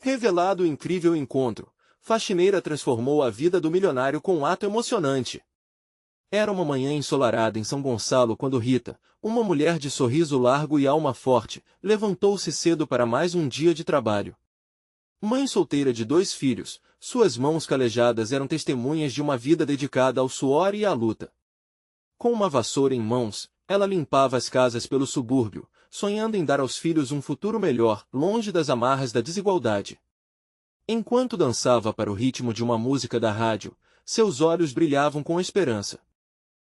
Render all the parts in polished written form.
Revelado o incrível encontro, Faxineira transformou a vida do milionário com um ato emocionante. Era uma manhã ensolarada em São Gonçalo quando Rita, uma mulher de sorriso largo e alma forte, levantou-se cedo para mais um dia de trabalho. Mãe solteira de 2 filhos, suas mãos calejadas eram testemunhas de uma vida dedicada ao suor e à luta. Com uma vassoura em mãos, ela limpava as casas pelo subúrbio, sonhando em dar aos filhos um futuro melhor, longe das amarras da desigualdade. Enquanto dançava para o ritmo de uma música da rádio, seus olhos brilhavam com esperança.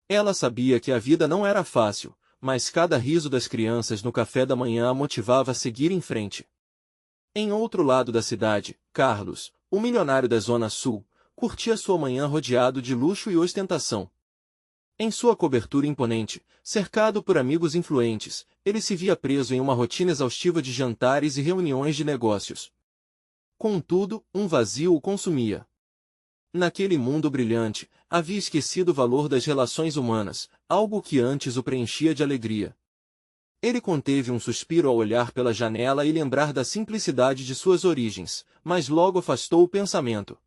Ela sabia que a vida não era fácil, mas cada riso das crianças no café da manhã a motivava a seguir em frente. Em outro lado da cidade, Carlos, o milionário da Zona Sul, curtia sua manhã rodeado de luxo e ostentação. Em sua cobertura imponente, cercado por amigos influentes, ele se via preso em uma rotina exaustiva de jantares e reuniões de negócios. Contudo, um vazio o consumia. Naquele mundo brilhante, havia esquecido o valor das relações humanas, algo que antes o preenchia de alegria. Ele conteve um suspiro ao olhar pela janela e lembrar da simplicidade de suas origens, mas logo afastou o pensamento.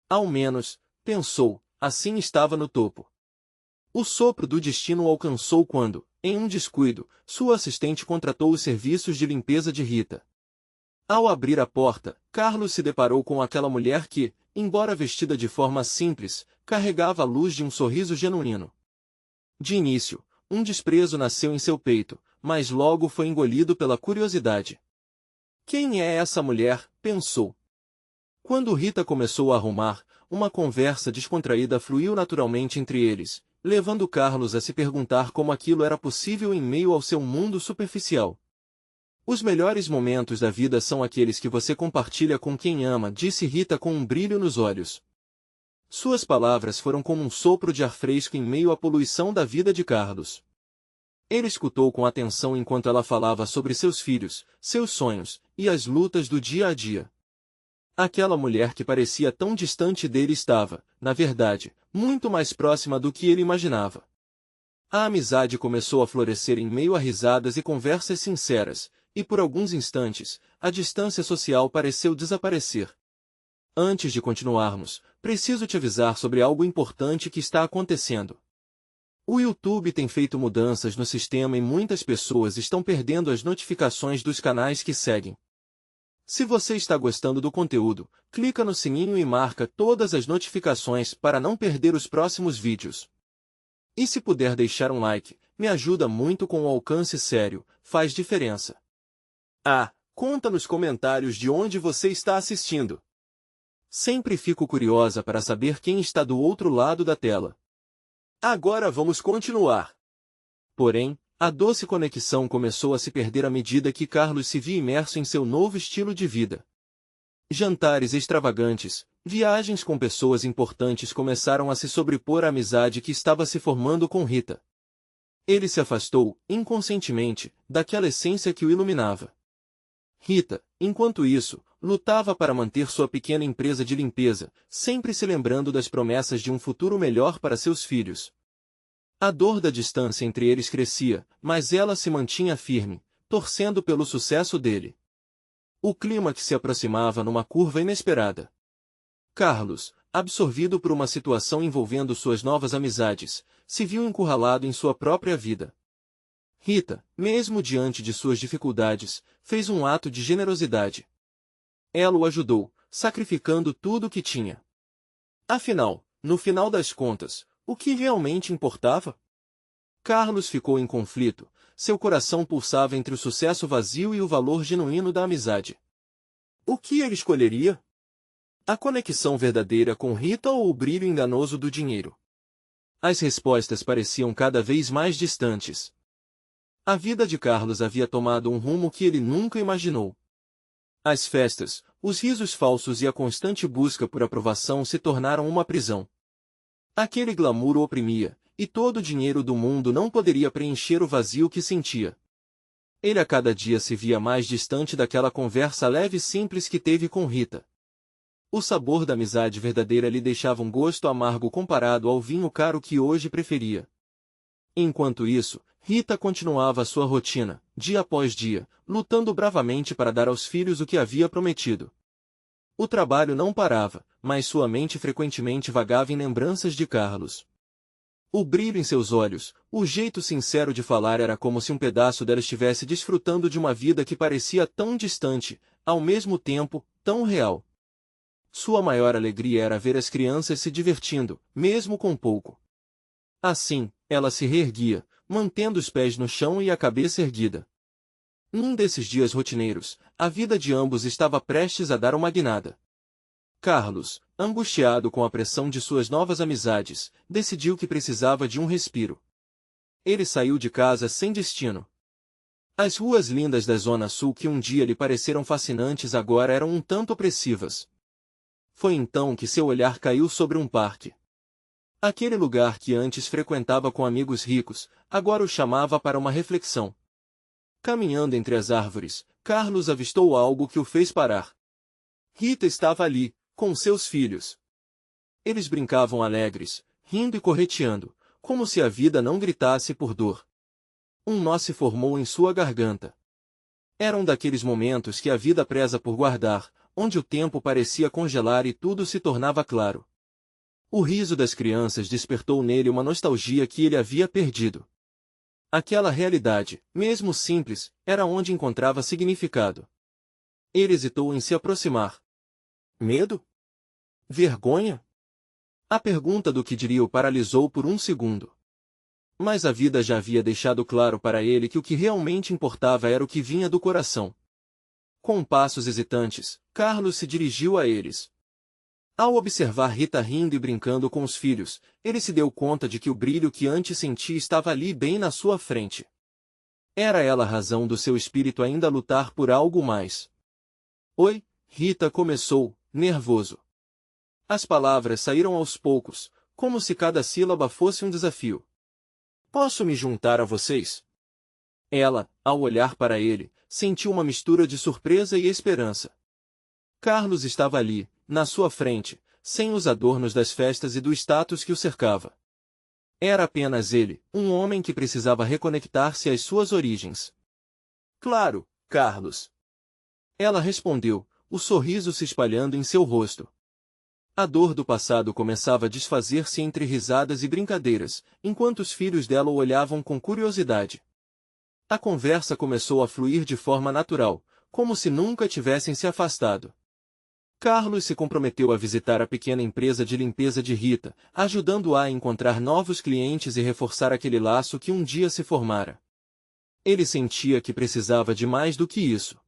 Ao menos, pensou, assim estava no topo. O sopro do destino o alcançou quando, em um descuido, sua assistente contratou os serviços de limpeza de Rita. Ao abrir a porta, Carlos se deparou com aquela mulher que, embora vestida de forma simples, carregava a luz de um sorriso genuíno. De início, um desprezo nasceu em seu peito, mas logo foi engolido pela curiosidade. Quem é essa mulher? Pensou. Quando Rita começou a arrumar, uma conversa descontraída fluiu naturalmente entre eles, levando Carlos a se perguntar como aquilo era possível em meio ao seu mundo superficial. Os melhores momentos da vida são aqueles que você compartilha com quem ama, disse Rita com um brilho nos olhos. Suas palavras foram como um sopro de ar fresco em meio à poluição da vida de Carlos. Ele escutou com atenção enquanto ela falava sobre seus filhos, seus sonhos, e as lutas do dia a dia. Aquela mulher que parecia tão distante dele estava, na verdade, muito mais próxima do que ele imaginava. A amizade começou a florescer em meio a risadas e conversas sinceras, e por alguns instantes, a distância social pareceu desaparecer. Antes de continuarmos, preciso te avisar sobre algo importante que está acontecendo. O YouTube tem feito mudanças no sistema e muitas pessoas estão perdendo as notificações dos canais que seguem. Se você está gostando do conteúdo, clica no sininho e marca todas as notificações para não perder os próximos vídeos. E se puder deixar um like, me ajuda muito com o alcance sério, faz diferença. Conta nos comentários de onde você está assistindo. Sempre fico curiosa para saber quem está do outro lado da tela. Agora vamos continuar. Porém, a doce conexão começou a se perder à medida que Carlos se via imerso em seu novo estilo de vida. Jantares extravagantes, viagens com pessoas importantes começaram a se sobrepor à amizade que estava se formando com Rita. Ele se afastou, inconscientemente, daquela essência que o iluminava. Rita, enquanto isso, lutava para manter sua pequena empresa de limpeza, sempre se lembrando das promessas de um futuro melhor para seus filhos. A dor da distância entre eles crescia, mas ela se mantinha firme, torcendo pelo sucesso dele. O clímax se aproximava numa curva inesperada. Carlos, absorvido por uma situação envolvendo suas novas amizades, se viu encurralado em sua própria vida. Rita, mesmo diante de suas dificuldades, fez um ato de generosidade. Ela o ajudou, sacrificando tudo o que tinha. Afinal, no final das contas, o que realmente importava? Carlos ficou em conflito, seu coração pulsava entre o sucesso vazio e o valor genuíno da amizade. O que ele escolheria? A conexão verdadeira com Rita ou o brilho enganoso do dinheiro? As respostas pareciam cada vez mais distantes. A vida de Carlos havia tomado um rumo que ele nunca imaginou. As festas, os risos falsos e a constante busca por aprovação se tornaram uma prisão. Aquele glamour o oprimia, e todo o dinheiro do mundo não poderia preencher o vazio que sentia. Ele a cada dia se via mais distante daquela conversa leve e simples que teve com Rita. O sabor da amizade verdadeira lhe deixava um gosto amargo comparado ao vinho caro que hoje preferia. Enquanto isso, Rita continuava sua rotina, dia após dia, lutando bravamente para dar aos filhos o que havia prometido. O trabalho não parava, mas sua mente frequentemente vagava em lembranças de Carlos. O brilho em seus olhos, o jeito sincero de falar era como se um pedaço dela estivesse desfrutando de uma vida que parecia tão distante, ao mesmo tempo, tão real. Sua maior alegria era ver as crianças se divertindo, mesmo com pouco. Assim, ela se reerguia, mantendo os pés no chão e a cabeça erguida. Num desses dias rotineiros, a vida de ambos estava prestes a dar uma guinada. Carlos, angustiado com a pressão de suas novas amizades, decidiu que precisava de um respiro. Ele saiu de casa sem destino. As ruas lindas da Zona Sul que um dia lhe pareceram fascinantes agora eram um tanto opressivas. Foi então que seu olhar caiu sobre um parque. Aquele lugar que antes frequentava com amigos ricos, agora o chamava para uma reflexão. Caminhando entre as árvores, Carlos avistou algo que o fez parar. Rita estava ali, com seus filhos. Eles brincavam alegres, rindo e correteando, como se a vida não gritasse por dor. Um nó se formou em sua garganta. Era um daqueles momentos que a vida preza por guardar, onde o tempo parecia congelar e tudo se tornava claro. O riso das crianças despertou nele uma nostalgia que ele havia perdido. Aquela realidade, mesmo simples, era onde encontrava significado. Ele hesitou em se aproximar. Medo? Vergonha? A pergunta do que diria o paralisou por um segundo. Mas a vida já havia deixado claro para ele que o que realmente importava era o que vinha do coração. Com passos hesitantes, Carlos se dirigiu a eles. Ao observar Rita rindo e brincando com os filhos, ele se deu conta de que o brilho que antes sentia estava ali bem na sua frente. Era ela a razão do seu espírito ainda lutar por algo mais. Oi, Rita começou, nervoso. As palavras saíram aos poucos, como se cada sílaba fosse um desafio. Posso me juntar a vocês? Ela, ao olhar para ele, sentiu uma mistura de surpresa e esperança. Carlos estava ali, na sua frente, sem os adornos das festas e do status que o cercava. Era apenas ele, um homem que precisava reconectar-se às suas origens. Claro, Carlos. Ela respondeu, o sorriso se espalhando em seu rosto. A dor do passado começava a desfazer-se entre risadas e brincadeiras, enquanto os filhos dela o olhavam com curiosidade. A conversa começou a fluir de forma natural, como se nunca tivessem se afastado. Carlos se comprometeu a visitar a pequena empresa de limpeza de Rita, ajudando-a a encontrar novos clientes e reforçar aquele laço que um dia se formara. Ele sentia que precisava de mais do que isso.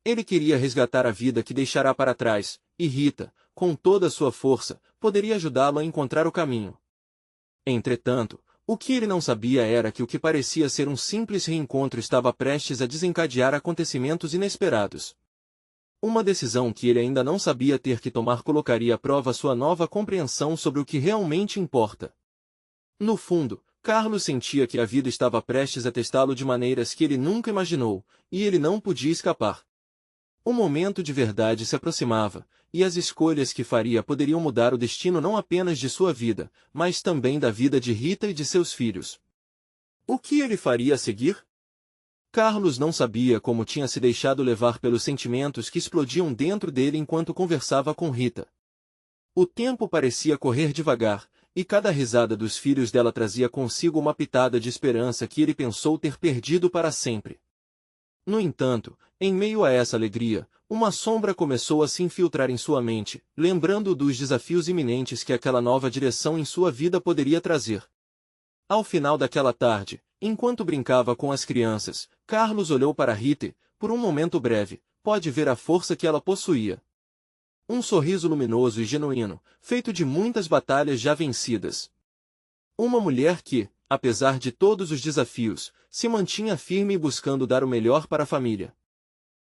Ele queria resgatar a vida que deixará para trás, e Rita, com toda a sua força, poderia ajudá-lo a encontrar o caminho. Entretanto, o que ele não sabia era que o que parecia ser um simples reencontro estava prestes a desencadear acontecimentos inesperados. Uma decisão que ele ainda não sabia ter que tomar colocaria à prova sua nova compreensão sobre o que realmente importa. No fundo, Carlos sentia que a vida estava prestes a testá-lo de maneiras que ele nunca imaginou, e ele não podia escapar. O momento de verdade se aproximava, e as escolhas que faria poderiam mudar o destino não apenas de sua vida, mas também da vida de Rita e de seus filhos. O que ele faria a seguir? Carlos não sabia como tinha se deixado levar pelos sentimentos que explodiam dentro dele enquanto conversava com Rita. O tempo parecia correr devagar, e cada risada dos filhos dela trazia consigo uma pitada de esperança que ele pensou ter perdido para sempre. No entanto, em meio a essa alegria, uma sombra começou a se infiltrar em sua mente, lembrando-o dos desafios iminentes que aquela nova direção em sua vida poderia trazer. Ao final daquela tarde, enquanto brincava com as crianças, Carlos olhou para Rita e, por um momento breve, pôde ver a força que ela possuía. Um sorriso luminoso e genuíno, feito de muitas batalhas já vencidas. Uma mulher que, apesar de todos os desafios, se mantinha firme e buscando dar o melhor para a família.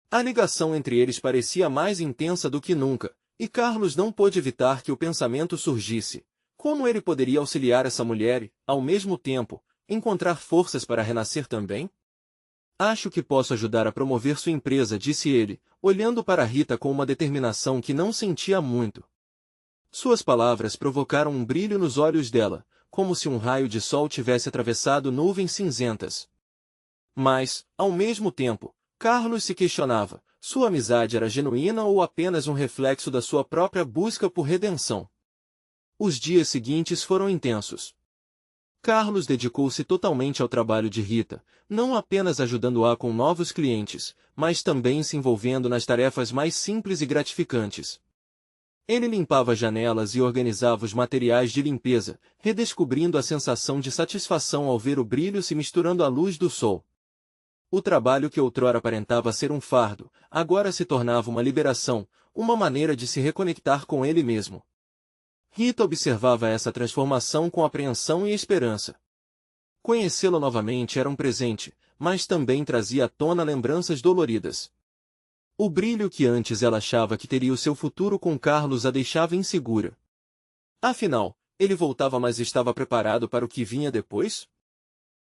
A ligação entre eles parecia mais intensa do que nunca, e Carlos não pôde evitar que o pensamento surgisse. Como ele poderia auxiliar essa mulher e, ao mesmo tempo, encontrar forças para renascer também? Acho que posso ajudar a promover sua empresa, disse ele, olhando para Rita com uma determinação que não sentia há muito. Suas palavras provocaram um brilho nos olhos dela, como se um raio de sol tivesse atravessado nuvens cinzentas. Mas, ao mesmo tempo, Carlos se questionava, sua amizade era genuína ou apenas um reflexo da sua própria busca por redenção. Os dias seguintes foram intensos. Carlos dedicou-se totalmente ao trabalho de Rita, não apenas ajudando-a com novos clientes, mas também se envolvendo nas tarefas mais simples e gratificantes. Ele limpava janelas e organizava os materiais de limpeza, redescobrindo a sensação de satisfação ao ver o brilho se misturando à luz do sol. O trabalho que outrora aparentava ser um fardo, agora se tornava uma liberação, uma maneira de se reconectar com ele mesmo. Rita observava essa transformação com apreensão e esperança. Conhecê-lo novamente era um presente, mas também trazia à tona lembranças doloridas. O brilho que antes ela achava que teria o seu futuro com Carlos a deixava insegura. Afinal, ele voltava, mas estava preparado para o que vinha depois?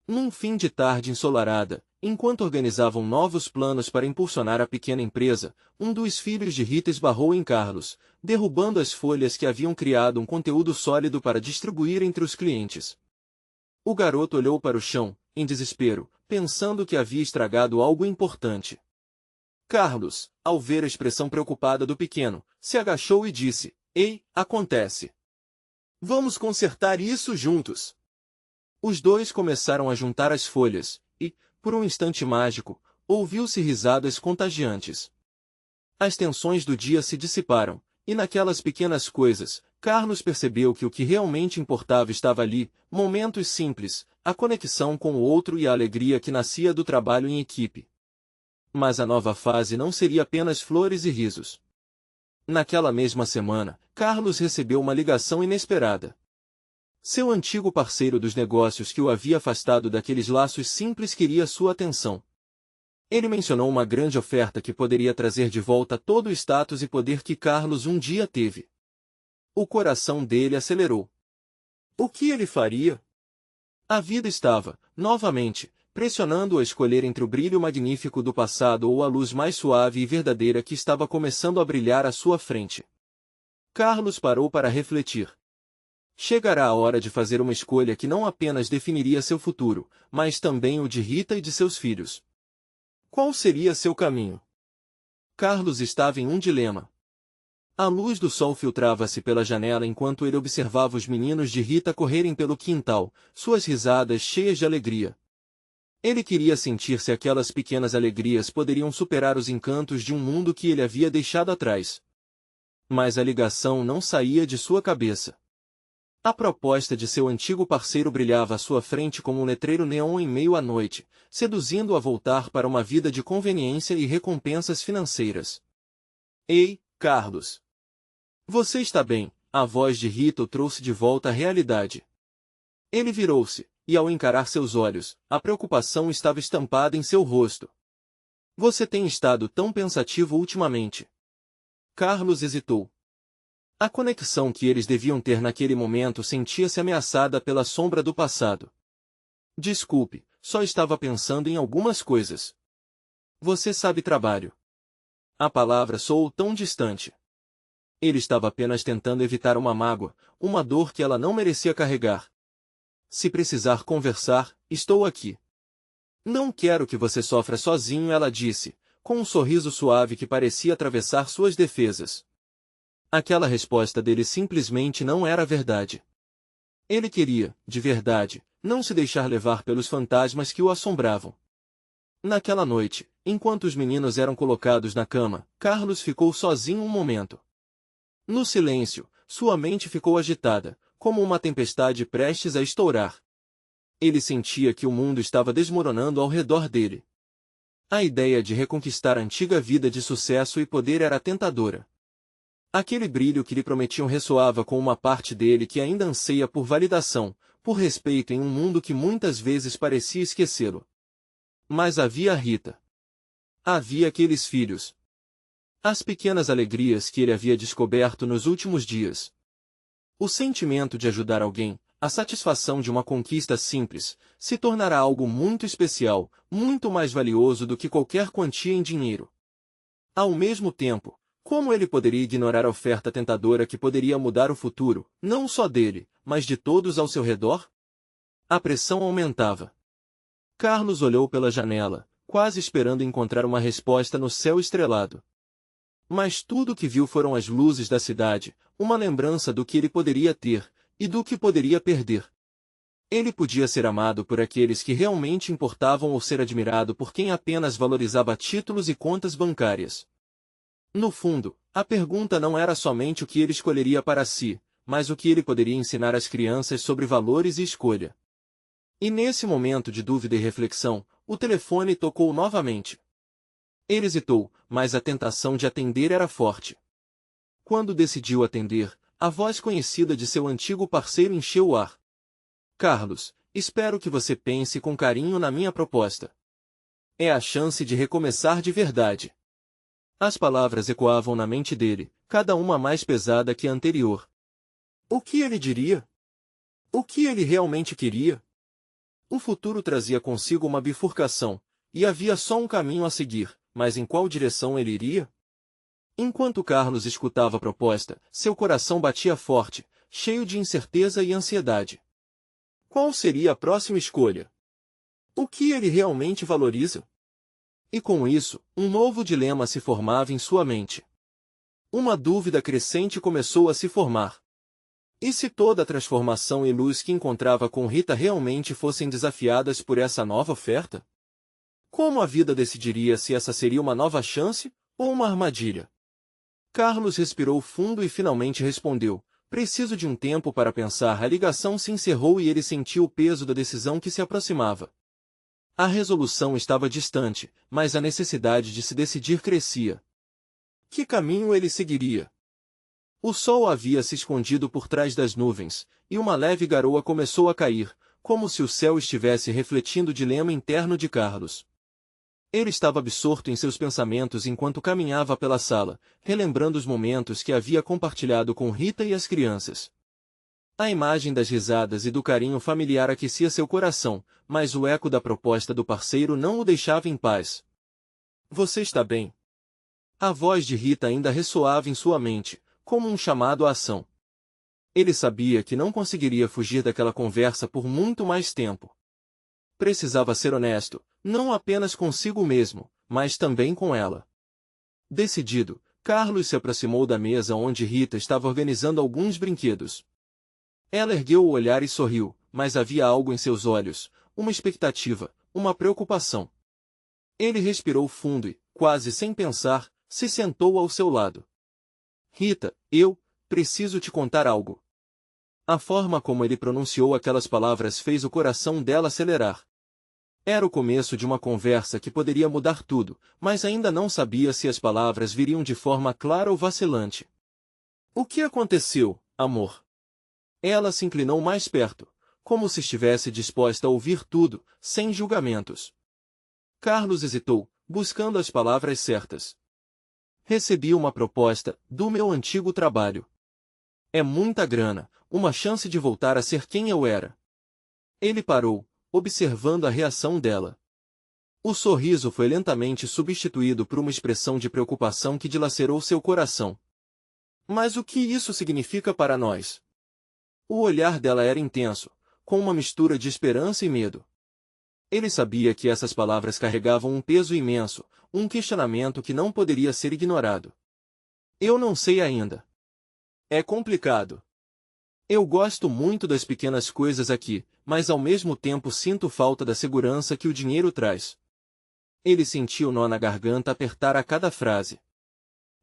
Num fim de tarde ensolarada, enquanto organizavam novos planos para impulsionar a pequena empresa, um dos filhos de Rita esbarrou em Carlos, derrubando as folhas que haviam criado um conteúdo sólido para distribuir entre os clientes. O garoto olhou para o chão, em desespero, pensando que havia estragado algo importante. Carlos, ao ver a expressão preocupada do pequeno, se agachou e disse: "Ei, acontece. Vamos consertar isso juntos." Os dois começaram a juntar as folhas, e, por um instante mágico, ouviu-se risadas contagiantes. As tensões do dia se dissiparam, e naquelas pequenas coisas, Carlos percebeu que o que realmente importava estava ali, momentos simples, a conexão com o outro e a alegria que nascia do trabalho em equipe. Mas a nova fase não seria apenas flores e risos. Naquela mesma semana, Carlos recebeu uma ligação inesperada. Seu antigo parceiro dos negócios que o havia afastado daqueles laços simples queria sua atenção. Ele mencionou uma grande oferta que poderia trazer de volta todo o status e poder que Carlos um dia teve. O coração dele acelerou. O que ele faria? A vida estava, novamente, pressionando-o a escolher entre o brilho magnífico do passado ou a luz mais suave e verdadeira que estava começando a brilhar à sua frente. Carlos parou para refletir. Chegará a hora de fazer uma escolha que não apenas definiria seu futuro, mas também o de Rita e de seus filhos. Qual seria seu caminho? Carlos estava em um dilema. A luz do sol filtrava-se pela janela enquanto ele observava os meninos de Rita correrem pelo quintal, suas risadas cheias de alegria. Ele queria sentir se aquelas pequenas alegrias poderiam superar os encantos de um mundo que ele havia deixado atrás. Mas a ligação não saía de sua cabeça. A proposta de seu antigo parceiro brilhava à sua frente como um letreiro neon em meio à noite, seduzindo-o a voltar para uma vida de conveniência e recompensas financeiras. Ei, Carlos! Você está bem? A voz de Rita o trouxe de volta à realidade. Ele virou-se, e ao encarar seus olhos, a preocupação estava estampada em seu rosto. Você tem estado tão pensativo ultimamente. Carlos hesitou. A conexão que eles deviam ter naquele momento sentia-se ameaçada pela sombra do passado. Desculpe, só estava pensando em algumas coisas. Você sabe trabalho. A palavra soou tão distante. Ele estava apenas tentando evitar uma mágoa, uma dor que ela não merecia carregar. Se precisar conversar, estou aqui. Não quero que você sofra sozinho, ela disse, com um sorriso suave que parecia atravessar suas defesas. Aquela resposta dele simplesmente não era verdade. Ele queria, de verdade, não se deixar levar pelos fantasmas que o assombravam. Naquela noite, enquanto os meninos eram colocados na cama, Carlos ficou sozinho um momento. No silêncio, sua mente ficou agitada, como uma tempestade prestes a estourar. Ele sentia que o mundo estava desmoronando ao redor dele. A ideia de reconquistar a antiga vida de sucesso e poder era tentadora. Aquele brilho que lhe prometiam ressoava com uma parte dele que ainda anseia por validação, por respeito em um mundo que muitas vezes parecia esquecê-lo. Mas havia a Rita. Havia aqueles filhos. As pequenas alegrias que ele havia descoberto nos últimos dias. O sentimento de ajudar alguém, a satisfação de uma conquista simples, se tornará algo muito especial, muito mais valioso do que qualquer quantia em dinheiro. Ao mesmo tempo, como ele poderia ignorar a oferta tentadora que poderia mudar o futuro, não só dele, mas de todos ao seu redor? A pressão aumentava. Carlos olhou pela janela, quase esperando encontrar uma resposta no céu estrelado. Mas tudo o que viu foram as luzes da cidade, uma lembrança do que ele poderia ter, e do que poderia perder. Ele podia ser amado por aqueles que realmente importavam ou ser admirado por quem apenas valorizava títulos e contas bancárias. No fundo, a pergunta não era somente o que ele escolheria para si, mas o que ele poderia ensinar às crianças sobre valores e escolha. E nesse momento de dúvida e reflexão, o telefone tocou novamente. Ele hesitou, mas a tentação de atender era forte. Quando decidiu atender, a voz conhecida de seu antigo parceiro encheu o ar. Carlos, espero que você pense com carinho na minha proposta. É a chance de recomeçar de verdade. As palavras ecoavam na mente dele, cada uma mais pesada que a anterior. O que ele diria? O que ele realmente queria? O futuro trazia consigo uma bifurcação, e havia só um caminho a seguir, mas em qual direção ele iria? Enquanto Carlos escutava a proposta, seu coração batia forte, cheio de incerteza e ansiedade. Qual seria a próxima escolha? O que ele realmente valoriza? E com isso, um novo dilema se formava em sua mente. Uma dúvida crescente começou a se formar. E se toda a transformação e luz que encontrava com Rita realmente fossem desafiadas por essa nova oferta? Como a vida decidiria se essa seria uma nova chance ou uma armadilha? Carlos respirou fundo e finalmente respondeu: preciso de um tempo para pensar. A ligação se encerrou e ele sentiu o peso da decisão que se aproximava. A resolução estava distante, mas a necessidade de se decidir crescia. Que caminho ele seguiria? O sol havia se escondido por trás das nuvens, e uma leve garoa começou a cair, como se o céu estivesse refletindo o dilema interno de Carlos. Ele estava absorto em seus pensamentos enquanto caminhava pela sala, relembrando os momentos que havia compartilhado com Rita e as crianças. A imagem das risadas e do carinho familiar aquecia seu coração, mas o eco da proposta do parceiro não o deixava em paz. Você está bem? A voz de Rita ainda ressoava em sua mente, como um chamado à ação. Ele sabia que não conseguiria fugir daquela conversa por muito mais tempo. Precisava ser honesto, não apenas consigo mesmo, mas também com ela. Decidido, Carlos se aproximou da mesa onde Rita estava organizando alguns brinquedos. Ela ergueu o olhar e sorriu, mas havia algo em seus olhos, uma expectativa, uma preocupação. Ele respirou fundo e, quase sem pensar, se sentou ao seu lado. Rita, eu preciso te contar algo. A forma como ele pronunciou aquelas palavras fez o coração dela acelerar. Era o começo de uma conversa que poderia mudar tudo, mas ainda não sabia se as palavras viriam de forma clara ou vacilante. O que aconteceu, amor? Ela se inclinou mais perto, como se estivesse disposta a ouvir tudo, sem julgamentos. Carlos hesitou, buscando as palavras certas. Recebi uma proposta, do meu antigo trabalho. É muita grana, uma chance de voltar a ser quem eu era. Ele parou, observando a reação dela. O sorriso foi lentamente substituído por uma expressão de preocupação que dilacerou seu coração. Mas o que isso significa para nós? O olhar dela era intenso, com uma mistura de esperança e medo. Ele sabia que essas palavras carregavam um peso imenso, um questionamento que não poderia ser ignorado. Eu não sei ainda. É complicado. Eu gosto muito das pequenas coisas aqui, mas ao mesmo tempo sinto falta da segurança que o dinheiro traz. Ele sentiu o nó na garganta apertar a cada frase.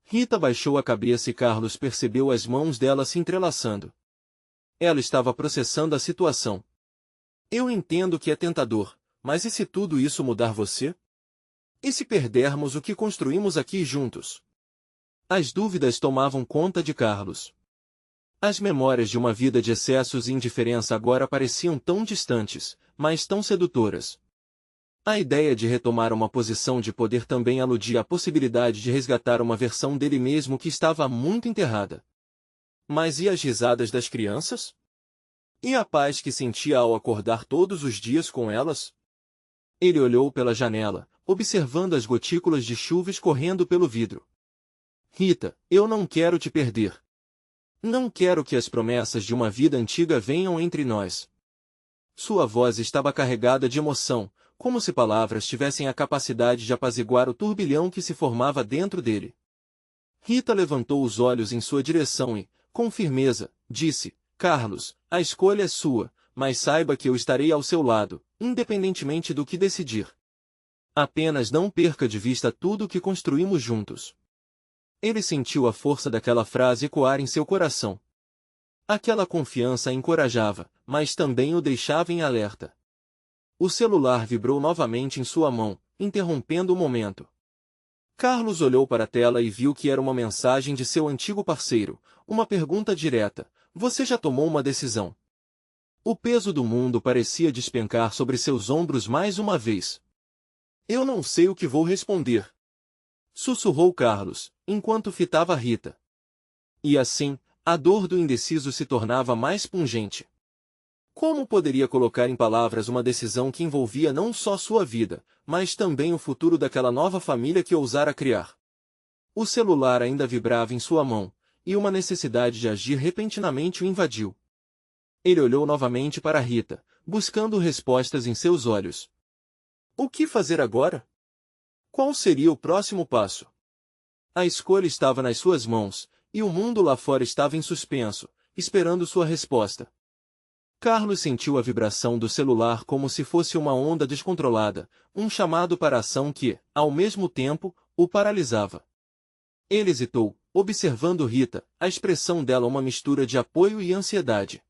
Rita baixou a cabeça e Carlos percebeu as mãos dela se entrelaçando. Ela estava processando a situação. Eu entendo que é tentador, mas e se tudo isso mudar você? E se perdermos o que construímos aqui juntos? As dúvidas tomavam conta de Carlos. As memórias de uma vida de excessos e indiferença agora pareciam tão distantes, mas tão sedutoras. A ideia de retomar uma posição de poder também aludia à possibilidade de resgatar uma versão dele mesmo que estava muito enterrada. Mas e as risadas das crianças? E a paz que sentia ao acordar todos os dias com elas? Ele olhou pela janela, observando as gotículas de chuva escorrendo pelo vidro. Rita, eu não quero te perder. Não quero que as promessas de uma vida antiga venham entre nós. Sua voz estava carregada de emoção, como se palavras tivessem a capacidade de apaziguar o turbilhão que se formava dentro dele. Rita levantou os olhos em sua direção e, com firmeza, disse: Carlos, a escolha é sua, mas saiba que eu estarei ao seu lado, independentemente do que decidir. Apenas não perca de vista tudo o que construímos juntos. Ele sentiu a força daquela frase ecoar em seu coração. Aquela confiança a encorajava, mas também o deixava em alerta. O celular vibrou novamente em sua mão, interrompendo o momento. Carlos olhou para a tela e viu que era uma mensagem de seu antigo parceiro, uma pergunta direta: Você já tomou uma decisão? O peso do mundo parecia despencar sobre seus ombros mais uma vez. Eu não sei o que vou responder, sussurrou Carlos, enquanto fitava Rita. E assim, a dor do indeciso se tornava mais pungente. Como poderia colocar em palavras uma decisão que envolvia não só sua vida, mas também o futuro daquela nova família que ousara criar? O celular ainda vibrava em sua mão, e uma necessidade de agir repentinamente o invadiu. Ele olhou novamente para Rita, buscando respostas em seus olhos. O que fazer agora? Qual seria o próximo passo? A escolha estava nas suas mãos, e o mundo lá fora estava em suspenso, esperando sua resposta. Carlos sentiu a vibração do celular como se fosse uma onda descontrolada, um chamado para a ação que, ao mesmo tempo, o paralisava. Ele hesitou, observando Rita, a expressão dela uma mistura de apoio e ansiedade.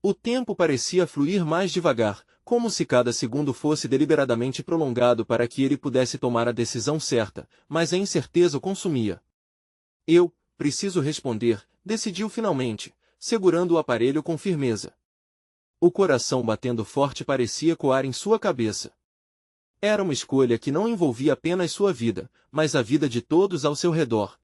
O tempo parecia fluir mais devagar, como se cada segundo fosse deliberadamente prolongado para que ele pudesse tomar a decisão certa, mas a incerteza o consumia. Eu preciso responder, decidiu finalmente, segurando o aparelho com firmeza. O coração batendo forte parecia ecoar em sua cabeça. Era uma escolha que não envolvia apenas sua vida, mas a vida de todos ao seu redor.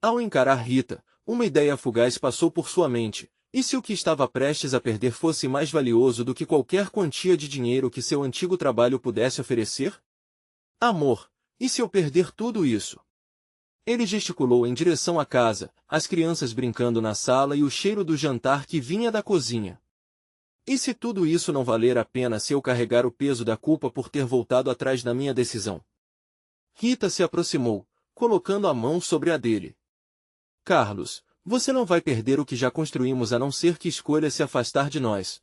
Ao encarar Rita, uma ideia fugaz passou por sua mente. E se o que estava prestes a perder fosse mais valioso do que qualquer quantia de dinheiro que seu antigo trabalho pudesse oferecer? Amor, e se eu perder tudo isso? Ele gesticulou em direção à casa, as crianças brincando na sala e o cheiro do jantar que vinha da cozinha. E se tudo isso não valer a pena se eu carregar o peso da culpa por ter voltado atrás da minha decisão? Rita se aproximou, colocando a mão sobre a dele. Carlos, você não vai perder o que já construímos a não ser que escolha se afastar de nós.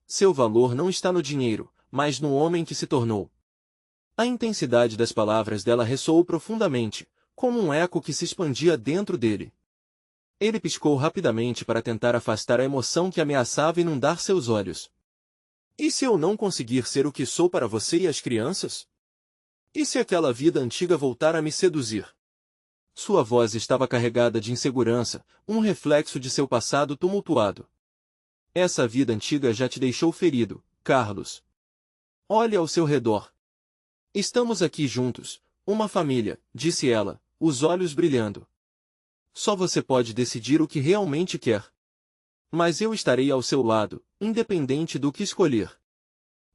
Seu valor não está no dinheiro, mas no homem que se tornou. A intensidade das palavras dela ressoou profundamente, como um eco que se expandia dentro dele. Ele piscou rapidamente para tentar afastar a emoção que ameaçava inundar seus olhos. E se eu não conseguir ser o que sou para você e as crianças? E se aquela vida antiga voltar a me seduzir? Sua voz estava carregada de insegurança, um reflexo de seu passado tumultuado. Essa vida antiga já te deixou ferido, Carlos. Olhe ao seu redor. Estamos aqui juntos, uma família, disse ela, os olhos brilhando. Só você pode decidir o que realmente quer. Mas eu estarei ao seu lado, independente do que escolher.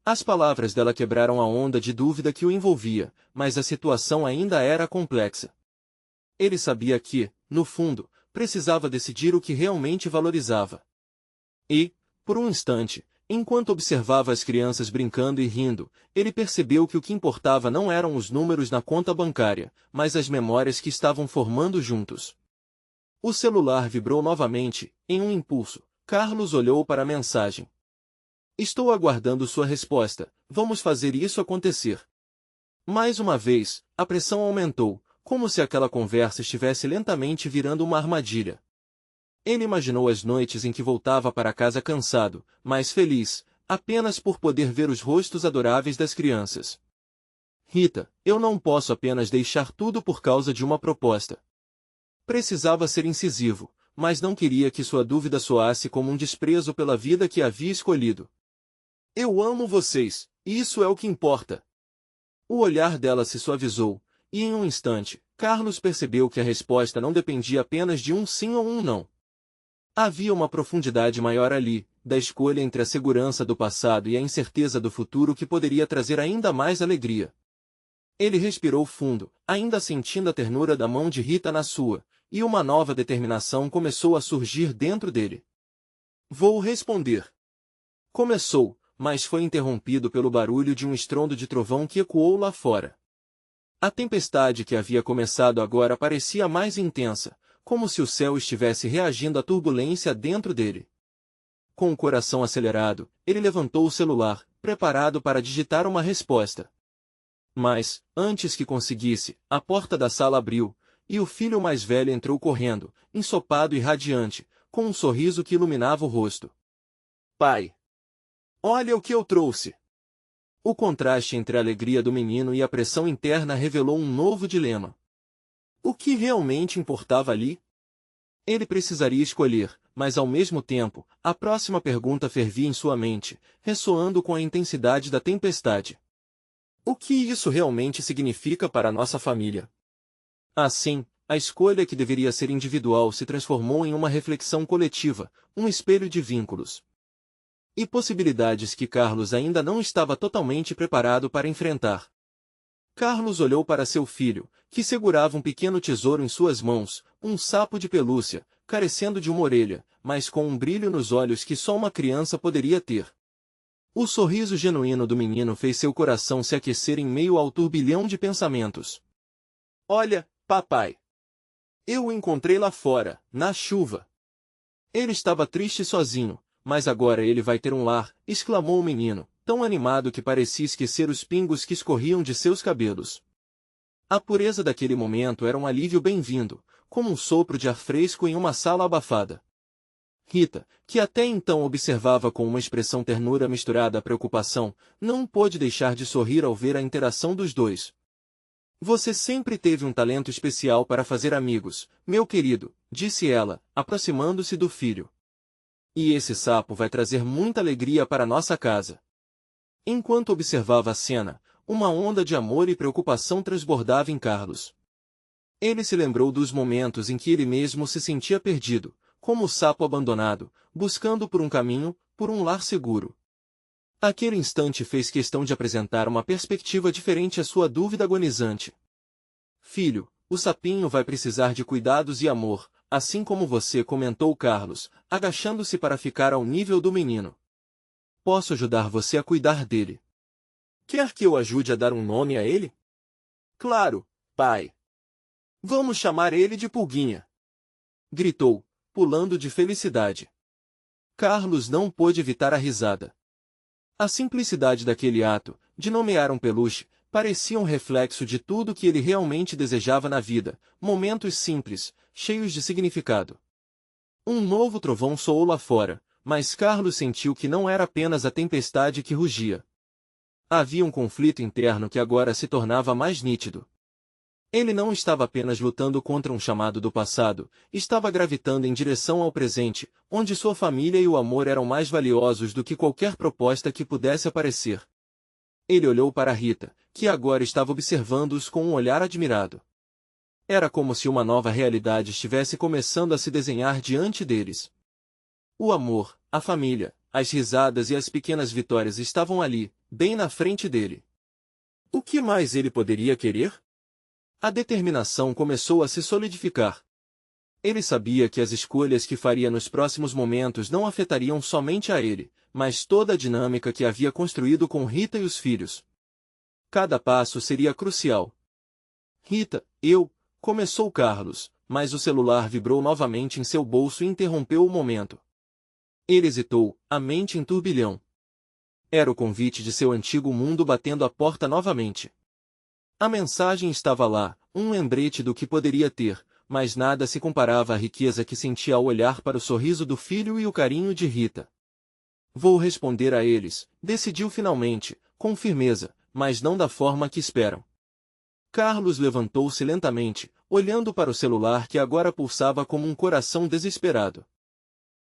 As palavras dela quebraram a onda de dúvida que o envolvia, mas a situação ainda era complexa. Ele sabia que, no fundo, precisava decidir o que realmente valorizava. E, por um instante, enquanto observava as crianças brincando e rindo, ele percebeu que o que importava não eram os números na conta bancária, mas as memórias que estavam formando juntos. O celular vibrou novamente, em um impulso. Carlos olhou para a mensagem. Estou aguardando sua resposta, vamos fazer isso acontecer. Mais uma vez, a pressão aumentou, como se aquela conversa estivesse lentamente virando uma armadilha. Ele imaginou as noites em que voltava para casa cansado, mas feliz, apenas por poder ver os rostos adoráveis das crianças. Rita, eu não posso apenas deixar tudo por causa de uma proposta. Precisava ser incisivo, mas não queria que sua dúvida soasse como um desprezo pela vida que havia escolhido. Eu amo vocês, e isso é o que importa. O olhar dela se suavizou, e em um instante, Carlos percebeu que a resposta não dependia apenas de um sim ou um não. Havia uma profundidade maior ali, da escolha entre a segurança do passado e a incerteza do futuro que poderia trazer ainda mais alegria. Ele respirou fundo, ainda sentindo a ternura da mão de Rita na sua, e uma nova determinação começou a surgir dentro dele. Vou responder. Começou, mas foi interrompido pelo barulho de um estrondo de trovão que ecoou lá fora. A tempestade que havia começado agora parecia mais intensa, como se o céu estivesse reagindo à turbulência dentro dele. Com o coração acelerado, ele levantou o celular, preparado para digitar uma resposta. Mas, antes que conseguisse, a porta da sala abriu, e o filho mais velho entrou correndo, ensopado e radiante, com um sorriso que iluminava o rosto. Pai! Olha o que eu trouxe! O contraste entre a alegria do menino e a pressão interna revelou um novo dilema. O que realmente importava ali? Ele precisaria escolher, mas ao mesmo tempo, a próxima pergunta fervia em sua mente, ressoando com a intensidade da tempestade. O que isso realmente significa para nossa família? Assim, a escolha que deveria ser individual se transformou em uma reflexão coletiva, um espelho de vínculos e possibilidades que Carlos ainda não estava totalmente preparado para enfrentar. Carlos olhou para seu filho, que segurava um pequeno tesouro em suas mãos, um sapo de pelúcia, carecendo de uma orelha, mas com um brilho nos olhos que só uma criança poderia ter. O sorriso genuíno do menino fez seu coração se aquecer em meio ao turbilhão de pensamentos. Olha, papai! Eu o encontrei lá fora, na chuva. Ele estava triste sozinho, mas agora ele vai ter um lar, exclamou o menino, tão animado que parecia esquecer os pingos que escorriam de seus cabelos. A pureza daquele momento era um alívio bem-vindo, como um sopro de ar fresco em uma sala abafada. Rita, que até então observava com uma expressão ternura misturada à preocupação, não pôde deixar de sorrir ao ver a interação dos dois. Você sempre teve um talento especial para fazer amigos, meu querido, disse ela, aproximando-se do filho. E esse sapo vai trazer muita alegria para nossa casa. Enquanto observava a cena, uma onda de amor e preocupação transbordava em Carlos. Ele se lembrou dos momentos em que ele mesmo se sentia perdido, como o sapo abandonado, buscando por um caminho, por um lar seguro. Aquele instante fez questão de apresentar uma perspectiva diferente à sua dúvida agonizante. Filho, o sapinho vai precisar de cuidados e amor, assim como você, comentou Carlos, agachando-se para ficar ao nível do menino. Posso ajudar você a cuidar dele. Quer que eu ajude a dar um nome a ele? Claro, pai. Vamos chamar ele de Pulguinha. Gritou, pulando de felicidade. Carlos não pôde evitar a risada. A simplicidade daquele ato, de nomear um peluche, parecia um reflexo de tudo que ele realmente desejava na vida, momentos simples, cheios de significado. Um novo trovão soou lá fora, mas Carlos sentiu que não era apenas a tempestade que rugia. Havia um conflito interno que agora se tornava mais nítido. Ele não estava apenas lutando contra um chamado do passado, estava gravitando em direção ao presente, onde sua família e o amor eram mais valiosos do que qualquer proposta que pudesse aparecer. Ele olhou para Rita, que agora estava observando-os com um olhar admirado. Era como se uma nova realidade estivesse começando a se desenhar diante deles. O amor, a família, as risadas e as pequenas vitórias estavam ali, bem na frente dele. O que mais ele poderia querer? A determinação começou a se solidificar. Ele sabia que as escolhas que faria nos próximos momentos não afetariam somente a ele, mas toda a dinâmica que havia construído com Rita e os filhos. Cada passo seria crucial. Rita, começou Carlos, mas o celular vibrou novamente em seu bolso e interrompeu o momento. Ele hesitou, a mente em turbilhão. Era o convite de seu antigo mundo batendo a porta novamente. A mensagem estava lá, um lembrete do que poderia ter, mas nada se comparava à riqueza que sentia ao olhar para o sorriso do filho e o carinho de Rita. Vou responder a eles, decidiu finalmente, com firmeza, mas não da forma que esperam. Carlos levantou-se lentamente, olhando para o celular que agora pulsava como um coração desesperado.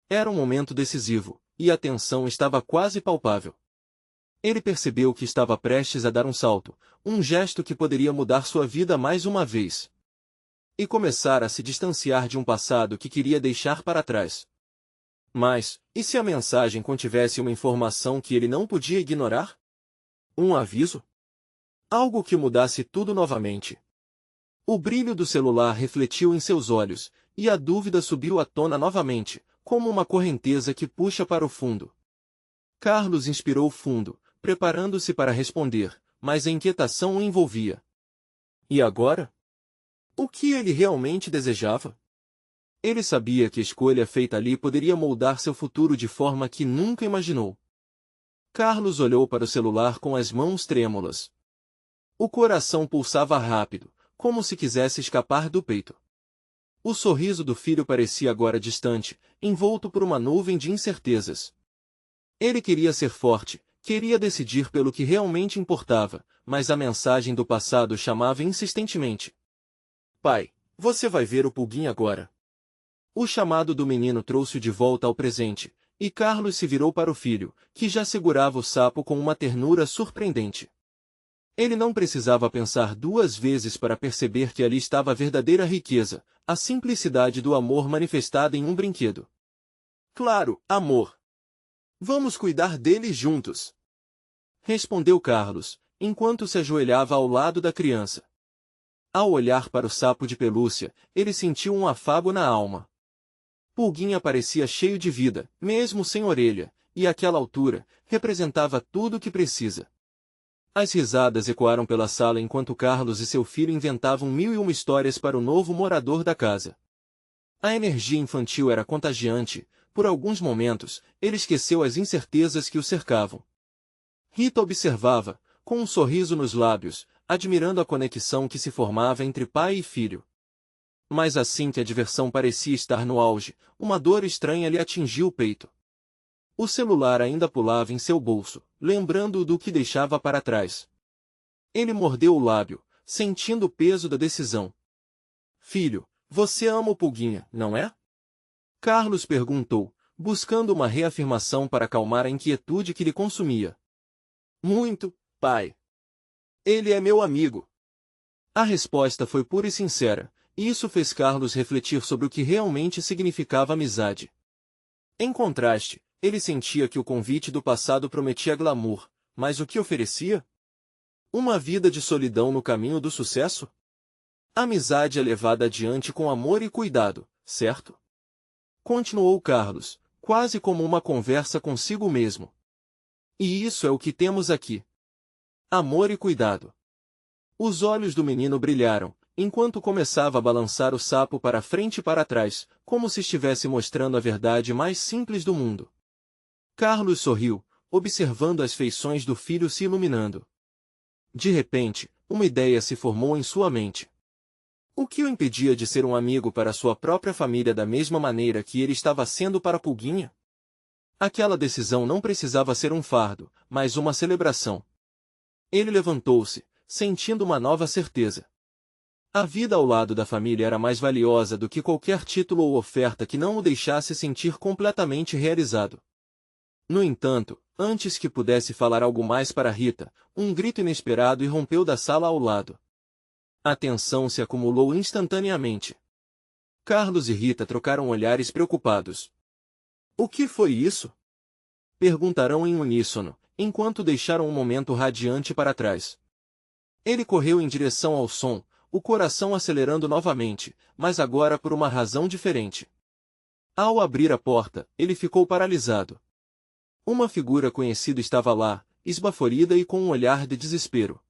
Era um momento decisivo, e a tensão estava quase palpável. Ele percebeu que estava prestes a dar um salto, um gesto que poderia mudar sua vida mais uma vez. E começar a se distanciar de um passado que queria deixar para trás. Mas, e se a mensagem contivesse uma informação que ele não podia ignorar? Um aviso? Algo que mudasse tudo novamente. O brilho do celular refletiu em seus olhos, e a dúvida subiu à tona novamente, como uma correnteza que puxa para o fundo. Carlos inspirou fundo, preparando-se para responder, mas a inquietação o envolvia. E agora? O que ele realmente desejava? Ele sabia que a escolha feita ali poderia moldar seu futuro de forma que nunca imaginou. Carlos olhou para o celular com as mãos trêmulas. O coração pulsava rápido, como se quisesse escapar do peito. O sorriso do filho parecia agora distante, envolto por uma nuvem de incertezas. Ele queria ser forte, queria decidir pelo que realmente importava, mas a mensagem do passado chamava insistentemente. Pai, você vai ver o Pulguinha agora. O chamado do menino trouxe-o de volta ao presente, e Carlos se virou para o filho, que já segurava o sapo com uma ternura surpreendente. Ele não precisava pensar duas vezes para perceber que ali estava a verdadeira riqueza, a simplicidade do amor manifestada em um brinquedo. Claro, amor. Vamos cuidar dele juntos. Respondeu Carlos, enquanto se ajoelhava ao lado da criança. Ao olhar para o sapo de pelúcia, ele sentiu um afago na alma. Pulguinha parecia cheio de vida, mesmo sem orelha, e àquela altura, representava tudo o que precisa. As risadas ecoaram pela sala enquanto Carlos e seu filho inventavam 1001 histórias para o novo morador da casa. A energia infantil era contagiante, por alguns momentos, ele esqueceu as incertezas que o cercavam. Rita observava, com um sorriso nos lábios, admirando a conexão que se formava entre pai e filho. Mas assim que a diversão parecia estar no auge, uma dor estranha lhe atingiu o peito. O celular ainda pulava em seu bolso, lembrando-o do que deixava para trás. Ele mordeu o lábio, sentindo o peso da decisão. Filho, você ama o Pulguinha, não é? Carlos perguntou, buscando uma reafirmação para acalmar a inquietude que lhe consumia. Muito, pai. Ele é meu amigo. A resposta foi pura e sincera, e isso fez Carlos refletir sobre o que realmente significava amizade. Em contraste, ele sentia que o convite do passado prometia glamour, mas o que oferecia? Uma vida de solidão no caminho do sucesso? A amizade é levada adiante com amor e cuidado, certo? Continuou Carlos, quase como uma conversa consigo mesmo. E isso é o que temos aqui. Amor e cuidado. Os olhos do menino brilharam, enquanto começava a balançar o sapo para frente e para trás, como se estivesse mostrando a verdade mais simples do mundo. Carlos sorriu, observando as feições do filho se iluminando. De repente, uma ideia se formou em sua mente. O que o impedia de ser um amigo para sua própria família da mesma maneira que ele estava sendo para Pulguinha? Aquela decisão não precisava ser um fardo, mas uma celebração. Ele levantou-se, sentindo uma nova certeza. A vida ao lado da família era mais valiosa do que qualquer título ou oferta que não o deixasse sentir completamente realizado. No entanto, antes que pudesse falar algo mais para Rita, um grito inesperado irrompeu da sala ao lado. A tensão se acumulou instantaneamente. Carlos e Rita trocaram olhares preocupados. O que foi isso? Perguntaram em uníssono, enquanto deixaram um momento radiante para trás. Ele correu em direção ao som, o coração acelerando novamente, mas agora por uma razão diferente. Ao abrir a porta, ele ficou paralisado. Uma figura conhecida estava lá, esbaforida e com um olhar de desespero.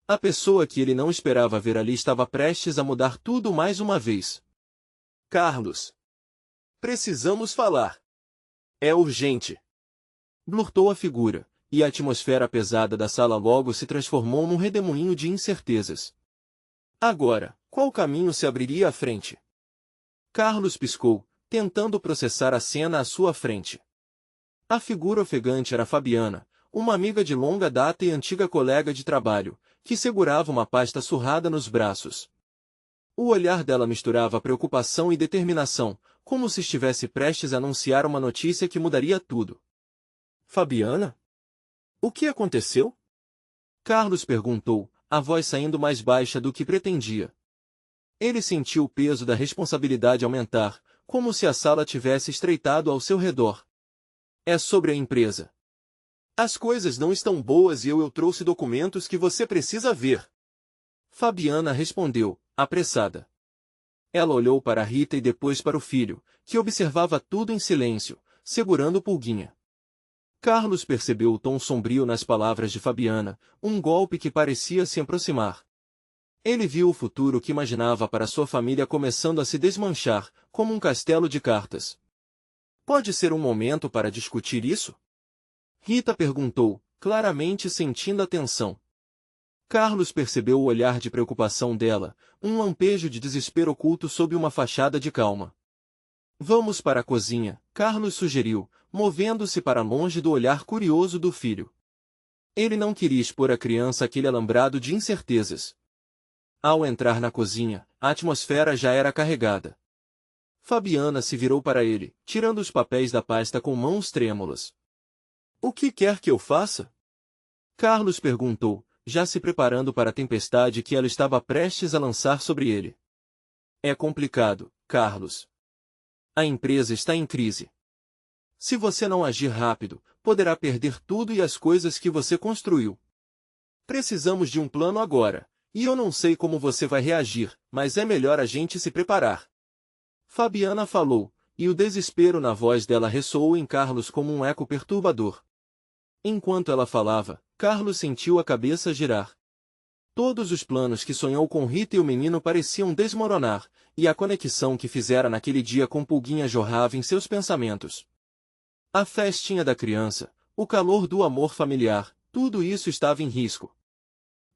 A pessoa que ele não esperava ver ali estava prestes a mudar tudo mais uma vez. Carlos. Precisamos falar. É urgente. Blurtou a figura, e a atmosfera pesada da sala logo se transformou num redemoinho de incertezas. Agora, qual caminho se abriria à frente? Carlos piscou, tentando processar a cena à sua frente. A figura ofegante era Fabiana, uma amiga de longa data e antiga colega de trabalho, que segurava uma pasta surrada nos braços. O olhar dela misturava preocupação e determinação, como se estivesse prestes a anunciar uma notícia que mudaria tudo. Fabiana? O que aconteceu? Carlos perguntou, a voz saindo mais baixa do que pretendia. Ele sentiu o peso da responsabilidade aumentar, como se a sala tivesse estreitado ao seu redor. É sobre a empresa. As coisas não estão boas e eu trouxe documentos que você precisa ver. Fabiana respondeu, apressada. Ela olhou para Rita e depois para o filho, que observava tudo em silêncio, segurando Pulguinha. Carlos percebeu o tom sombrio nas palavras de Fabiana, um golpe que parecia se aproximar. Ele viu o futuro que imaginava para sua família começando a se desmanchar, como um castelo de cartas. Pode ser um momento para discutir isso? Rita perguntou, claramente sentindo a tensão. Carlos percebeu o olhar de preocupação dela, um lampejo de desespero oculto sob uma fachada de calma. Vamos para a cozinha, Carlos sugeriu, movendo-se para longe do olhar curioso do filho. Ele não queria expor à criança aquele alambrado de incertezas. Ao entrar na cozinha, a atmosfera já era carregada. Fabiana se virou para ele, tirando os papéis da pasta com mãos trêmulas. O que quer que eu faça? Carlos perguntou, já se preparando para a tempestade que ela estava prestes a lançar sobre ele. É complicado, Carlos. A empresa está em crise. Se você não agir rápido, poderá perder tudo e as coisas que você construiu. Precisamos de um plano agora, e eu não sei como você vai reagir, mas é melhor a gente se preparar. Fabiana falou, e o desespero na voz dela ressoou em Carlos como um eco perturbador. Enquanto ela falava, Carlos sentiu a cabeça girar. Todos os planos que sonhou com Rita e o menino pareciam desmoronar, e a conexão que fizera naquele dia com Pulguinha jorrava em seus pensamentos. A festinha da criança, o calor do amor familiar, tudo isso estava em risco.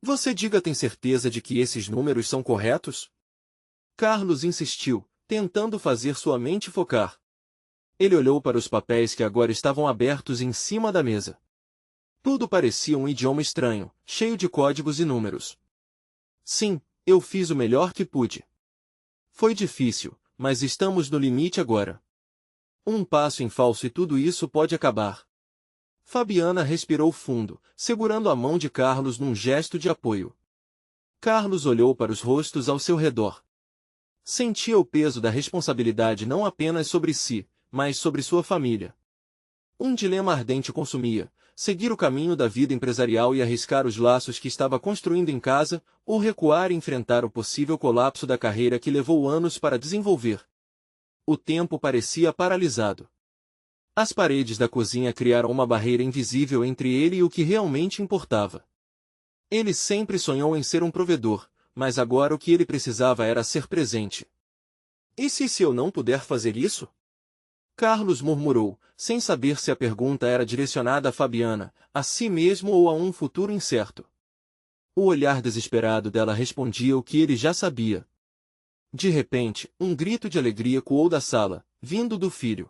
Você tem certeza de que esses números são corretos? Carlos insistiu, tentando fazer sua mente focar. Ele olhou para os papéis que agora estavam abertos em cima da mesa. Tudo parecia um idioma estranho, cheio de códigos e números. Sim, eu fiz o melhor que pude. Foi difícil, mas estamos no limite agora. Um passo em falso e tudo isso pode acabar. Fabiana respirou fundo, segurando a mão de Carlos num gesto de apoio. Carlos olhou para os rostos ao seu redor. Sentia o peso da responsabilidade não apenas sobre si, mas sobre sua família. Um dilema ardente consumia: seguir o caminho da vida empresarial e arriscar os laços que estava construindo em casa, ou recuar e enfrentar o possível colapso da carreira que levou anos para desenvolver. O tempo parecia paralisado. As paredes da cozinha criaram uma barreira invisível entre ele e o que realmente importava. Ele sempre sonhou em ser um provedor, mas agora o que ele precisava era ser presente. E se eu não puder fazer isso? Carlos murmurou, sem saber se a pergunta era direcionada a Fabiana, a si mesmo ou a um futuro incerto. O olhar desesperado dela respondia o que ele já sabia. De repente, um grito de alegria ecoou da sala, vindo do filho.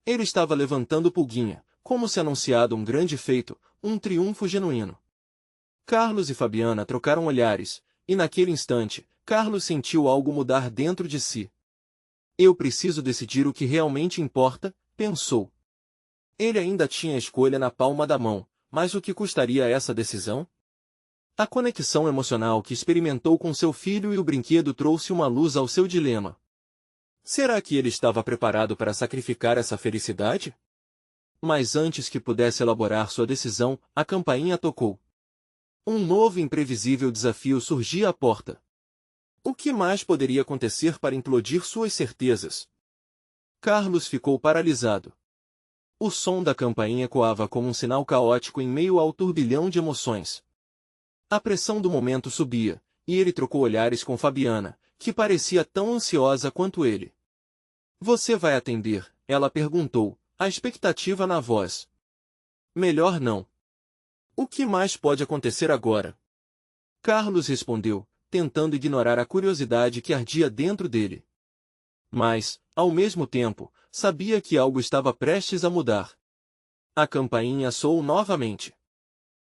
Ele estava levantando Pulguinha, como se anunciado um grande feito, um triunfo genuíno. Carlos e Fabiana trocaram olhares, e naquele instante, Carlos sentiu algo mudar dentro de si. Eu preciso decidir o que realmente importa, pensou. Ele ainda tinha a escolha na palma da mão, mas o que custaria essa decisão? A conexão emocional que experimentou com seu filho e o brinquedo trouxe uma luz ao seu dilema. Será que ele estava preparado para sacrificar essa felicidade? Mas antes que pudesse elaborar sua decisão, a campainha tocou. Um novo e imprevisível desafio surgia à porta. O que mais poderia acontecer para implodir suas certezas? Carlos ficou paralisado. O som da campainha ecoava como um sinal caótico em meio ao turbilhão de emoções. A pressão do momento subia, e ele trocou olhares com Fabiana, que parecia tão ansiosa quanto ele. Você vai atender? Ela perguntou, a expectativa na voz. Melhor não. O que mais pode acontecer agora? Carlos respondeu, tentando ignorar a curiosidade que ardia dentro dele. Mas, ao mesmo tempo, sabia que algo estava prestes a mudar. A campainha soou novamente.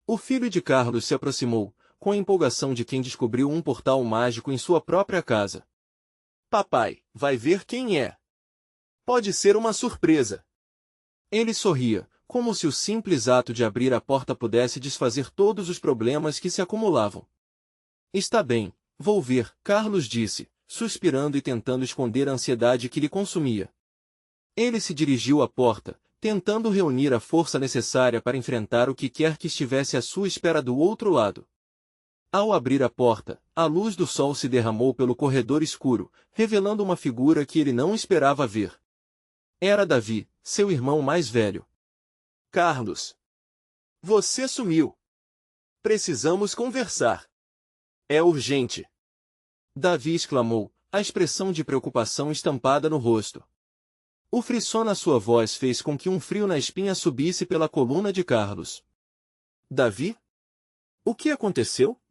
O filho de Carlos se aproximou, com a empolgação de quem descobriu um portal mágico em sua própria casa. Papai, vai ver quem é. Pode ser uma surpresa. Ele sorria, como se o simples ato de abrir a porta pudesse desfazer todos os problemas que se acumulavam. Está bem, vou ver, Carlos disse, suspirando e tentando esconder a ansiedade que lhe consumia. Ele se dirigiu à porta, tentando reunir a força necessária para enfrentar o que quer que estivesse à sua espera do outro lado. Ao abrir a porta, a luz do sol se derramou pelo corredor escuro, revelando uma figura que ele não esperava ver. Era Davi, seu irmão mais velho. Carlos, você sumiu. Precisamos conversar. É urgente. Davi exclamou, a expressão de preocupação estampada no rosto. O frisson na sua voz fez com que um frio na espinha subisse pela coluna de Carlos. Davi? O que aconteceu?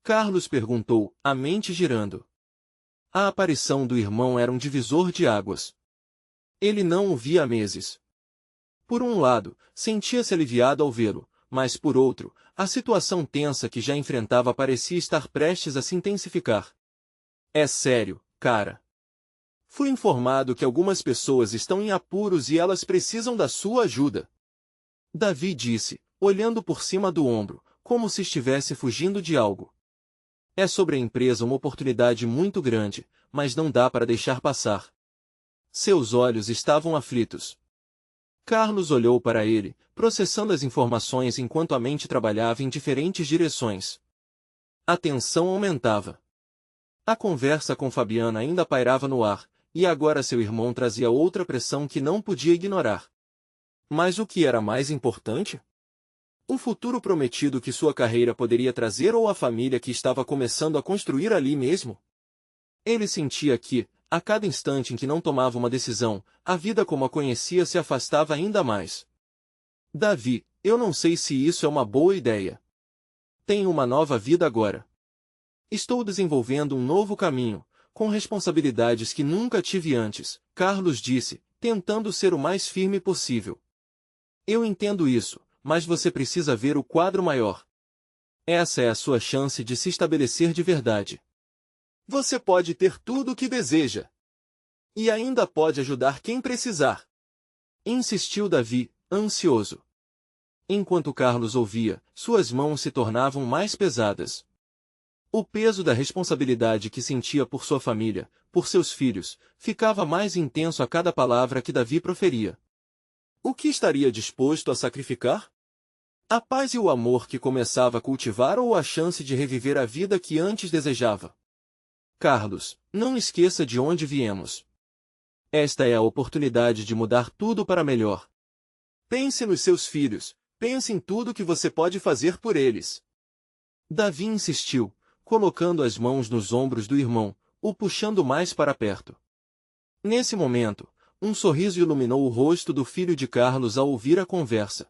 Carlos perguntou, a mente girando. A aparição do irmão era um divisor de águas. Ele não o via há meses. Por um lado, sentia-se aliviado ao vê-lo, mas por outro, a situação tensa que já enfrentava parecia estar prestes a se intensificar. É sério, cara. Fui informado que algumas pessoas estão em apuros e elas precisam da sua ajuda. Davi disse, olhando por cima do ombro, como se estivesse fugindo de algo. É sobre a empresa uma oportunidade muito grande, mas não dá para deixar passar. Seus olhos estavam aflitos. Carlos olhou para ele, processando as informações enquanto a mente trabalhava em diferentes direções. A tensão aumentava. A conversa com Fabiana ainda pairava no ar, e agora seu irmão trazia outra pressão que não podia ignorar. Mas o que era mais importante? O futuro prometido que sua carreira poderia trazer ou a família que estava começando a construir ali mesmo? Ele sentia que, a cada instante em que não tomava uma decisão, a vida como a conhecia se afastava ainda mais. Davi, eu não sei se isso é uma boa ideia. Tenho uma nova vida agora. Estou desenvolvendo um novo caminho, com responsabilidades que nunca tive antes, Carlos disse, tentando ser o mais firme possível. Eu entendo isso, mas você precisa ver o quadro maior. Essa é a sua chance de se estabelecer de verdade. Você pode ter tudo o que deseja. E ainda pode ajudar quem precisar. Insistiu Davi, ansioso. Enquanto Carlos ouvia, suas mãos se tornavam mais pesadas. O peso da responsabilidade que sentia por sua família, por seus filhos, ficava mais intenso a cada palavra que Davi proferia. O que estaria disposto a sacrificar? A paz e o amor que começava a cultivar ou a chance de reviver a vida que antes desejava? Carlos, não esqueça de onde viemos. Esta é a oportunidade de mudar tudo para melhor. Pense nos seus filhos, pense em tudo que você pode fazer por eles. Davi insistiu, colocando as mãos nos ombros do irmão, o puxando mais para perto. Nesse momento, um sorriso iluminou o rosto do filho de Carlos ao ouvir a conversa.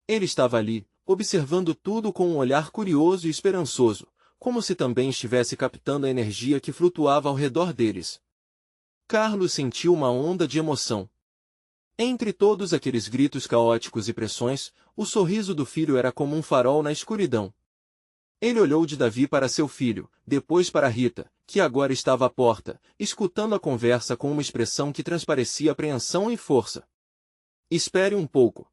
Ele estava ali, observando tudo com um olhar curioso e esperançoso, como se também estivesse captando a energia que flutuava ao redor deles. Carlos sentiu uma onda de emoção. Entre todos aqueles gritos caóticos e pressões, o sorriso do filho era como um farol na escuridão. Ele olhou de Davi para seu filho, depois para Rita, que agora estava à porta, escutando a conversa com uma expressão que transparecia apreensão e força. Espere um pouco.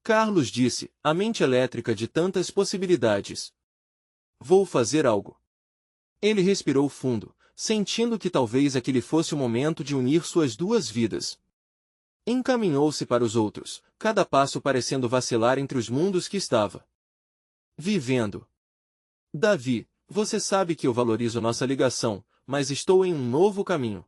Carlos disse, a mente elétrica de tantas possibilidades. Vou fazer algo. Ele respirou fundo, sentindo que talvez aquele fosse o momento de unir suas duas vidas. Encaminhou-se para os outros, cada passo parecendo vacilar entre os mundos que estava vivendo. Davi, você sabe que eu valorizo nossa ligação, mas estou em um novo caminho.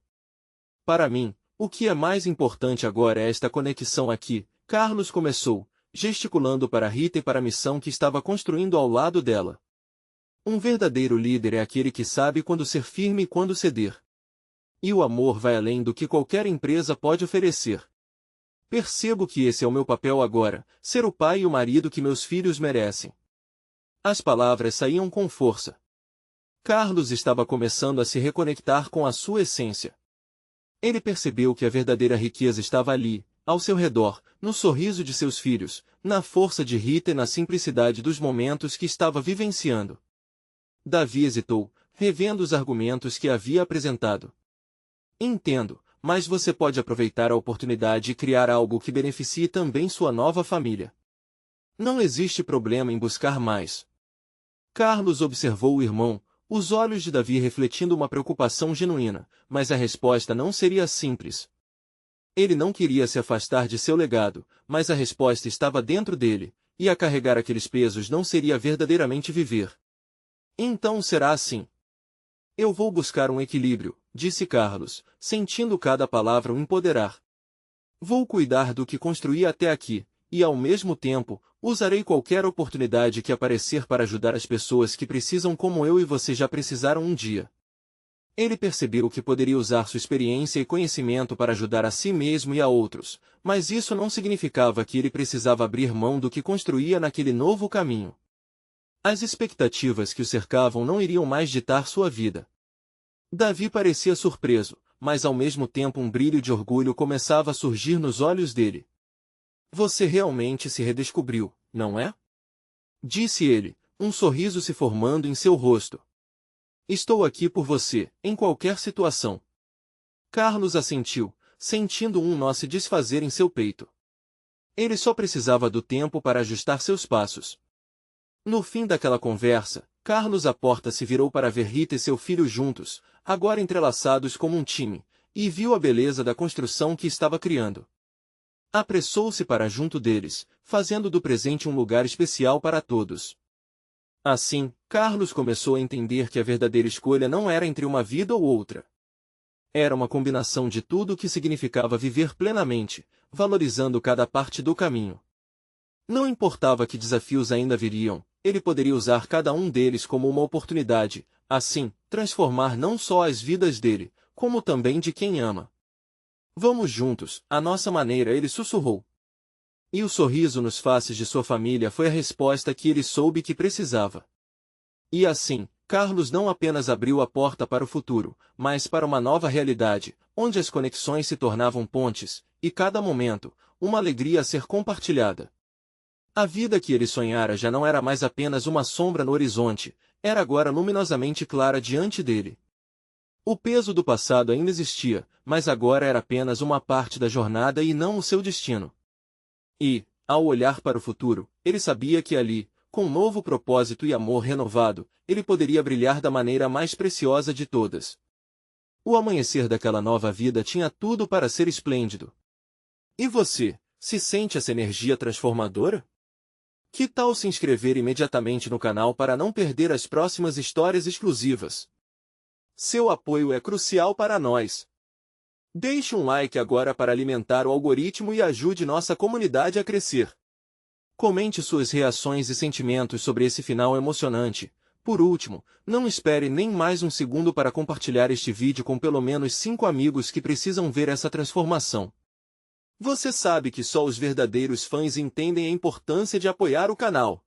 Para mim, o que é mais importante agora é esta conexão aqui, Carlos começou, gesticulando para Rita e para a missão que estava construindo ao lado dela. Um verdadeiro líder é aquele que sabe quando ser firme e quando ceder. E o amor vai além do que qualquer empresa pode oferecer. Percebo que esse é o meu papel agora, ser o pai e o marido que meus filhos merecem. As palavras saíam com força. Carlos estava começando a se reconectar com a sua essência. Ele percebeu que a verdadeira riqueza estava ali, ao seu redor, no sorriso de seus filhos, na força de Rita e na simplicidade dos momentos que estava vivenciando. Davi hesitou, revendo os argumentos que havia apresentado. Entendo, mas você pode aproveitar a oportunidade e criar algo que beneficie também sua nova família. Não existe problema em buscar mais. Carlos observou o irmão, os olhos de Davi refletindo uma preocupação genuína, mas a resposta não seria simples. Ele não queria se afastar de seu legado, mas a resposta estava dentro dele, e a carregar aqueles pesos não seria verdadeiramente viver. Então será assim. Eu vou buscar um equilíbrio, disse Carlos, sentindo cada palavra o empoderar. Vou cuidar do que construí até aqui, e ao mesmo tempo, usarei qualquer oportunidade que aparecer para ajudar as pessoas que precisam como eu e você já precisaram um dia. Ele percebeu que poderia usar sua experiência e conhecimento para ajudar a si mesmo e a outros, mas isso não significava que ele precisava abrir mão do que construía naquele novo caminho. As expectativas que o cercavam não iriam mais ditar sua vida. Davi parecia surpreso, mas ao mesmo tempo um brilho de orgulho começava a surgir nos olhos dele. Você realmente se redescobriu, não é? Disse ele, um sorriso se formando em seu rosto. Estou aqui por você, em qualquer situação. Carlos assentiu, sentindo um nó se desfazer em seu peito. Ele só precisava do tempo para ajustar seus passos. No fim daquela conversa, Carlos à porta se virou para ver Rita e seu filho juntos, agora entrelaçados como um time, e viu a beleza da construção que estava criando. Apressou-se para junto deles, fazendo do presente um lugar especial para todos. Assim, Carlos começou a entender que a verdadeira escolha não era entre uma vida ou outra. Era uma combinação de tudo o que significava viver plenamente, valorizando cada parte do caminho. Não importava que desafios ainda viriam, ele poderia usar cada um deles como uma oportunidade, assim, transformar não só as vidas dele, como também de quem ama. Vamos juntos, à nossa maneira, ele sussurrou. E o sorriso nos faces de sua família foi a resposta que ele soube que precisava. E assim, Carlos não apenas abriu a porta para o futuro, mas para uma nova realidade, onde as conexões se tornavam pontes, e cada momento, uma alegria a ser compartilhada. A vida que ele sonhara já não era mais apenas uma sombra no horizonte, era agora luminosamente clara diante dele. O peso do passado ainda existia, mas agora era apenas uma parte da jornada e não o seu destino. E, ao olhar para o futuro, ele sabia que ali, com um novo propósito e amor renovado, ele poderia brilhar da maneira mais preciosa de todas. O amanhecer daquela nova vida tinha tudo para ser esplêndido. E você, se sente essa energia transformadora? Que tal se inscrever imediatamente no canal para não perder as próximas histórias exclusivas? Seu apoio é crucial para nós. Deixe um like agora para alimentar o algoritmo e ajude nossa comunidade a crescer. Comente suas reações e sentimentos sobre esse final emocionante. Por último, não espere nem mais um segundo para compartilhar este vídeo com pelo menos 5 amigos que precisam ver essa transformação. Você sabe que só os verdadeiros fãs entendem a importância de apoiar o canal.